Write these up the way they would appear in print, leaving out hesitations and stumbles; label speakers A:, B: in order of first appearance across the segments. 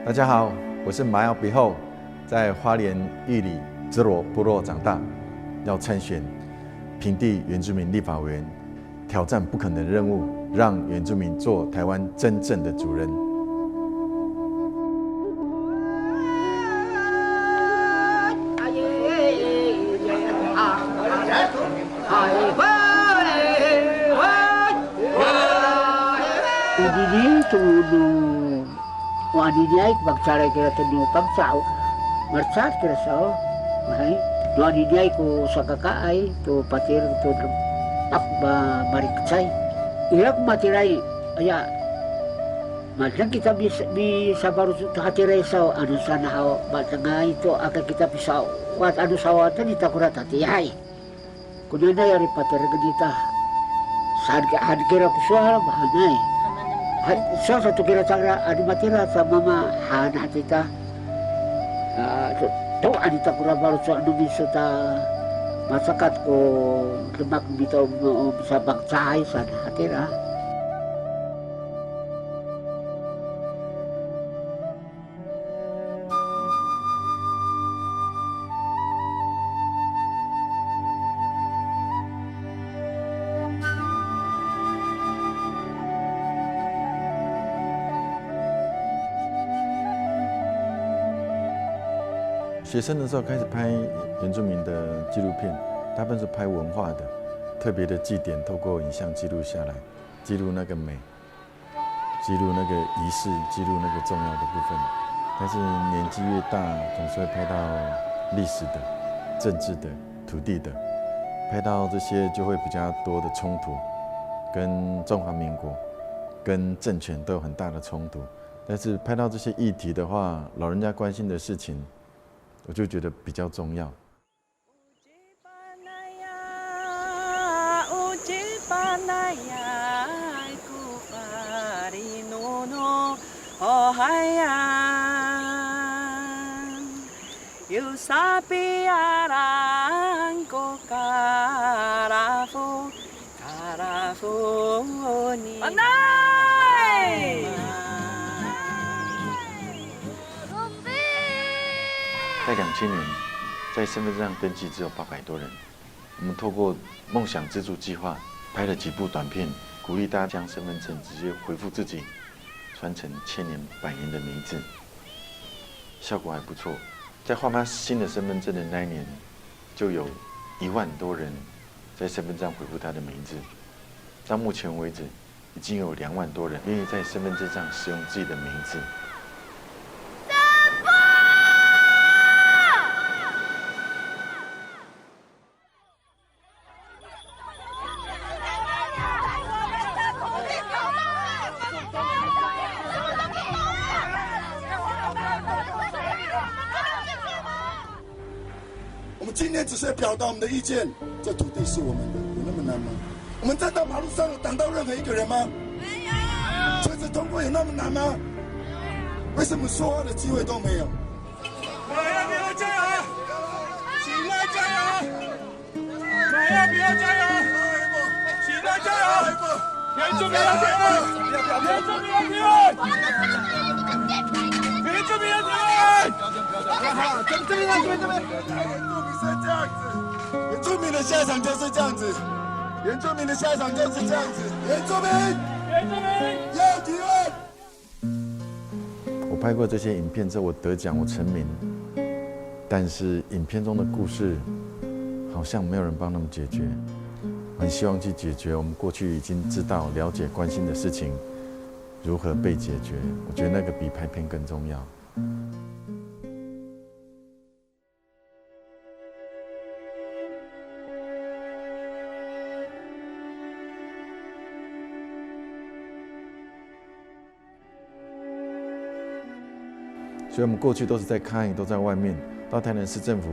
A: 大家好，我是马耀比后，在花莲玉里支罗部落长大，要参选平地原住民立法委员，挑战不可能的任务，让原住民做台湾真正的主人。
B: Wadidiay pagsaray kira tanu pagsao marsat kira sao mahay wadidiay ko sa kakaay to patir to takba mariktsay ilak matiray aya madlang kita bisa baru hatiray sao ano sana hao matangay to akan kita bisa wat ano sawatan ita kurat hatiyay kunyana yari patir ganita sad kira kuswara bahanay so satu kira cara adi matira sa mama hana tita to anita kura baru so anu miso ta masakat ko lemak bitaw mo bisa bangsahay sa hatira.
A: 学生的时候开始拍原住民的纪录片，大部分是拍文化的，特别的祭典，透过影像记录下来，记录那个美，记录那个仪式，记录那个重要的部分。但是年纪越大，总是会拍到历史的、政治的、土地的，拍到这些就会比较多的冲突，跟中华民国、跟政权都有很大的冲突。但是拍到这些议题的话，老人家关心的事情，我就觉得比较重要。在2000年，在身份证上登记只有800多人。我们透过梦想资助计划拍了几部短片，鼓励大家将身份证直接回复自己，传承千年百年的名字，效果还不错。在换发新的身份证的那一年，就有1万多人在身份证上回复他的名字。到目前为止，已经有2万多人愿意在身份证上使用自己的名字。
C: 我们今天只是表达我们的意见，这土地是我们的，有那么难吗？我们站到马路上有挡到任何一个人吗？没有。车子通过有那么难吗？为什么说话的机会都没有？马亚比奥加油！起来加油！马亚比奥加油！起来加油！原住民要提问！原住民要提问！原住民要提问！这边，这边。这样子，原住民的下场就是这样子，原住民的下场就是这样子，原住民要提问。
A: 我拍过这些影片之后，我得奖，我成名，但是影片中的故事好像没有人帮他们解决，很希望去解决我们过去已经知道、了解、关心的事情如何被解决。我觉得那个比拍片更重要。所以我们过去都是在抗议，都在外面。到台南市政府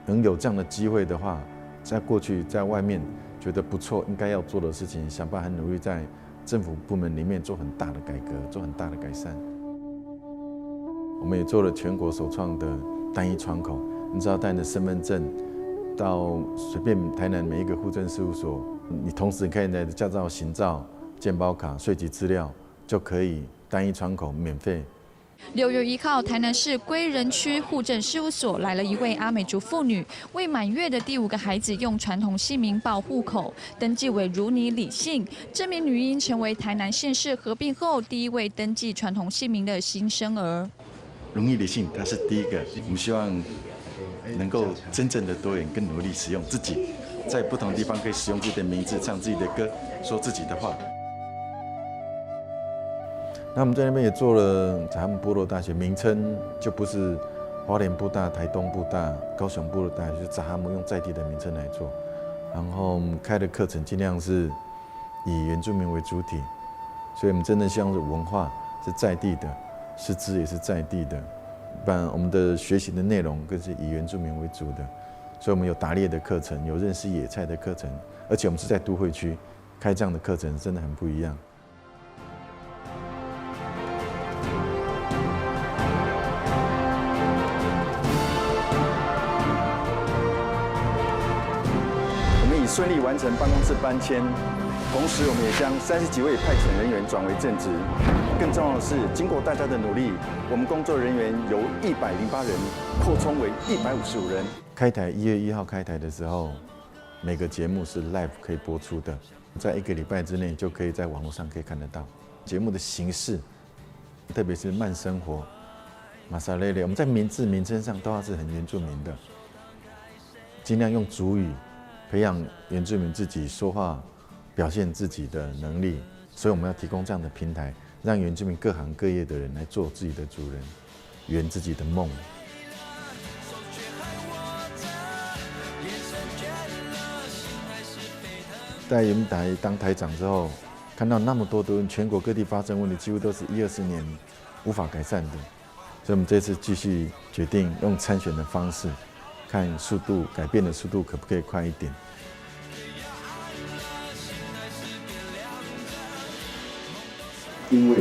A: 能有这样的机会的话，在过去在外面觉得不错，应该要做的事情，想办法很努力在政府部门里面做很大的改革，做很大的改善。我们也做了全国首创的单一窗口。你知道，带你的身份证到随便台南每一个户政事务所，你同时可以拿着驾照、行照、健保卡、税籍资料，就可以单一窗口免费
D: 6月1号，台南市归仁区户政事务所来了一位阿美族妇女，为满月的第5个孩子用传统姓名报户口，登记为如你李姓。这名女婴成为台南县市合并后第1位登记传统姓名的新生儿。
A: 如你李姓，她是第1个，我们希望能够真正的多元，更努力使用自己，在不同地方可以使用自己的名字，唱自己的歌，说自己的话。那我们在那边也做了咱们部落大学，名称就不是花莲部大、台东部大、高雄部落大学，就是咱们用在地的名称来做。然后我们开的课程尽量是以原住民为主体，所以我们真的希望是文化是在地的，师资也是在地的，不然我们的学习的内容更是以原住民为主的。所以我们有打猎的课程，有认识野菜的课程，而且我们是在都会区开这样的课程，真的很不一样。
E: 顺利完成办公室搬迁，同时我们也将30几位派遣人员转为正职。更重要的是，经过大家的努力，我们工作人员由108人扩充为155人。
A: 开台1月1号开台的时候，每个节目是 live 可以播出的，在1个礼拜之内就可以在网络上可以看得到。节目的形式，特别是慢生活、马萨雷雷，我们在名字名称上都要是很原住民的，尽量用族语。培养原住民自己说话、表现自己的能力，所以我们要提供这样的平台，让原住民各行各业的人来做自己的主人，圆自己的梦。在原台当台长之后，看到那么多的全国各地发生问题，几乎都是10-20年无法改善的，所以我们这次继续决定用参选的方式。看速度改变的速度可不可以快一点？
C: 因为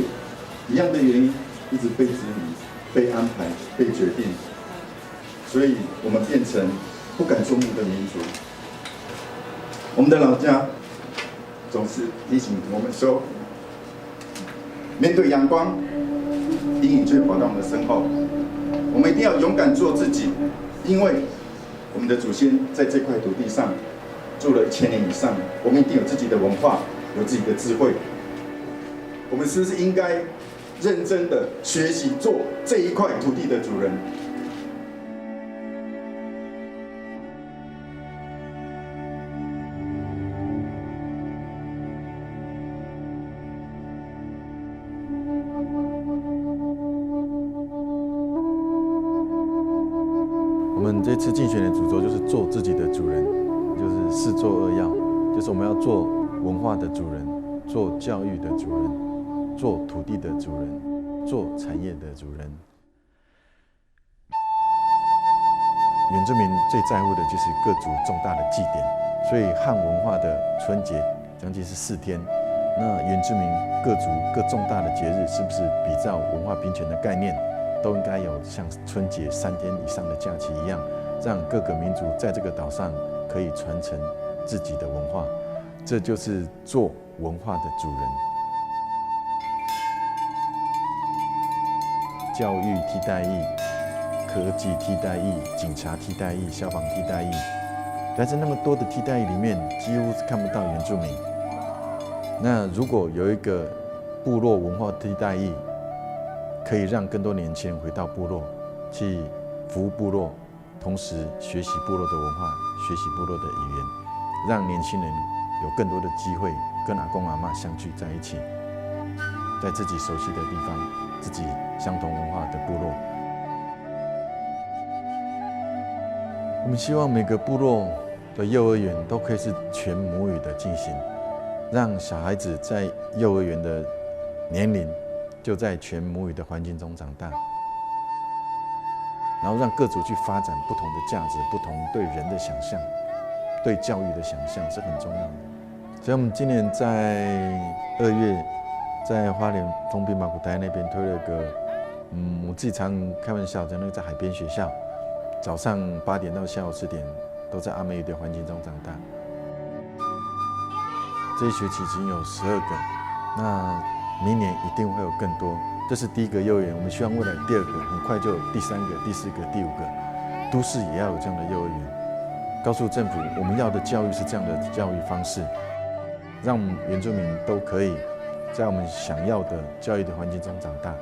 C: 一样的原因一直被质疑、被安排、被决定，所以我们变成不敢说明的民族。我们的老家总是提醒我们说，面对阳光，阴影就会跑到我们的身后。我们一定要勇敢做自己，因为我们的祖先在这块土地上住了1000年以上，我们一定有自己的文化，有自己的智慧。我们是不是应该认真的学习做这一块土地的主人？
A: 我们这次竞选的主轴就是做自己的主人，就是4做2要，就是我们要做文化的主人，做教育的主人，做土地的主人，做产业的主人。原住民最在乎的就是各族重大的祭典，所以汉文化的春节将近是4天。那原住民各族各重大的节日，是不是比照文化平权的概念？都应该有像春节3天以上的假期一样，让各个民族在这个岛上可以传承自己的文化，这就是做文化的主人。教育替代役、科技替代役、警察替代役、消防替代役，但是那么多的替代役里面，几乎是看不到原住民。那如果有一个部落文化替代役，可以让更多年轻人回到部落，去服务部落，同时学习部落的文化，学习部落的语言，让年轻人有更多的机会跟阿公阿嬷相聚在一起，在自己熟悉的地方，自己相同文化的部落。我们希望每个部落的幼儿园都可以是全母语的进行，让小孩子在幼儿园的年龄就在全母语的环境中长大，然后让各族去发展不同的价值，不同对人的想象，对教育的想象是很重要的。所以我们今年在2月，在花莲丰滨马古台那边推了个，我自己常开玩笑，那个在海边学校，早上8点到下午10点，都在阿美语的环境中长大。这一学期已经有12个，那明年一定会有更多，这是第一个幼儿园，我们希望未来第二个，很快就有第3个、第4个、第5个，都市也要有这样的幼儿园。告诉政府，我们要的教育是这样的教育方式，让我们原住民都可以在我们想要的教育的环境中长大。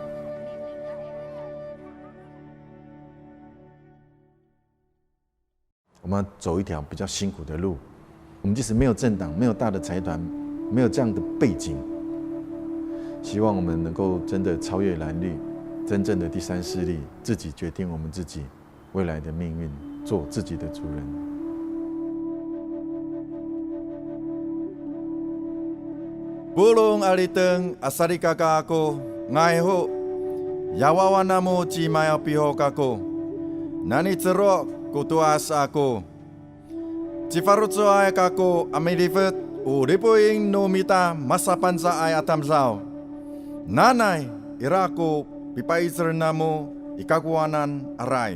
A: 我们要走一条比较辛苦的路。我们即使没有政党，没有大的财团，没有这样的背景，希望我们能够真的超越蓝绿，真正的第三势力，自己决定我们自己未来的命运，做自己的主人。
E: Bulong aliteng asari kaka ako ngai ho yawawana mo chi maya piho kako nani cerok kutuas ako cifarutso ay kako amilifet uripoing no mita masapansa ay atamsao nanay irako pipaisr namo ikakuanan aray